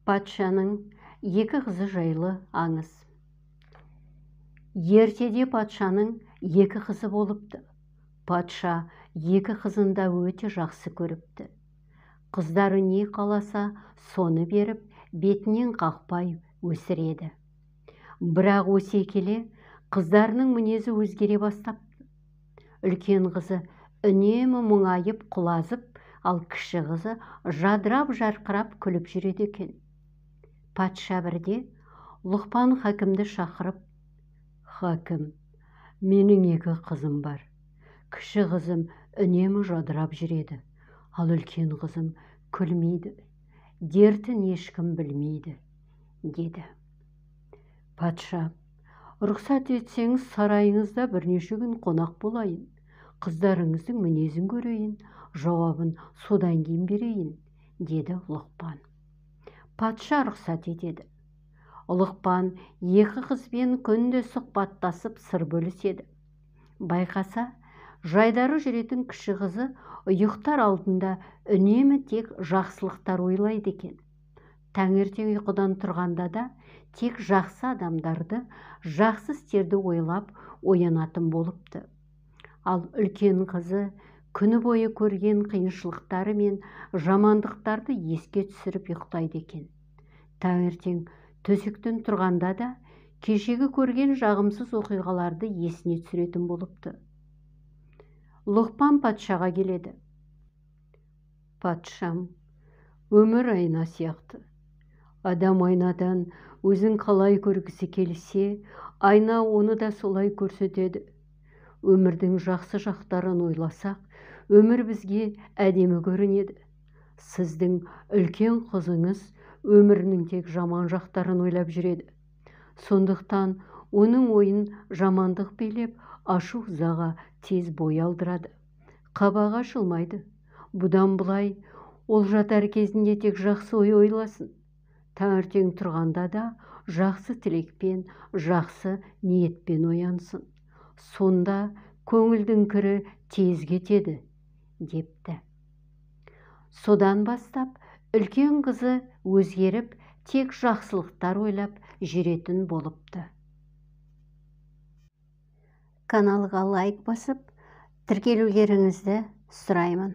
Патшаның екі қызы жайлы аңыз. Ертеде патшаның екі қызы болыпты. Патша екі қызын да өте жақсы көріпті. Қыздары не қаласа соны беріп, бетінен қақпай өсіреді. Бірақ өсе келе қыздарының мінезі өзгере бастапты. Үлкен қызы үнемі мұңайып құлазып, ал кіші қызы жадырап жарқырап күліп жүреді екен. Патша бірде Лұқпан хакімді шақырып: «Хакім, менің екі қызым бар. Кіші қызым үнемі жадырап жүреді, ал үлкен қызым күлмейді. Дертін ешкім білмейді», деді. Патша: «Рұқсат етсеңіз, сарайыңызда бірнеше күн қонақ болайын. Қыздарыңыздың мінезін көрейін, жауабын содан кейін берейін», деді Лұқпан. Патша рұқсат етеді. Лұқпан екі қызбен күнде сұхбаттасып сыр бөліседі. Байқаса, жайдары жүретін кіші қызы ұйықтар алдында үнемі тек жақсылықтар ойлайды екен. Таңертең ұйқыдан тұрғанда да тек жақсы адамдарды, жақсы істерді ойлап оянатын болыпты. Ал үлкен қызы күні бойы көрген қиыншылықтары мен жамандықтарды еске түсіріп ұйықтайды екен. Таңертең төсектен тұрғанда да кешегі көрген жағымсыз оқиғаларды есіне түсіретін болыпты. Лұқпан патшаға келеді. «Патшам, өмір айна сияқты. Адам айнадан өзін қалай көргісі келсе, айна оны да солай көрсетеді. Өмірдің жақсы жақтарын ойласақ, өмір бізге әдемі көрінеді. Сіздің үлкен қызыңыз өмірінің тек жаман жақтарын ойлап жүреді. Сондықтан оның ойын жамандық билеп, ашу-ызаға тез бой алдырады. Қабағы ашылмайды. Бұдан былай ол жатар кезінде тек жақсы ой ойласын. Таңертең тұрғанда да жақсы тілекпен, жақсы ниетпен оянсын. Сонда көңілдің кірі тез кетеді», депті. Содан бастап үлкен қызы өзгеріп, тек жақсылықтар ойлап жүретін болыпты. Каналға лайк басып, тіркелулеріңізді сұраймын.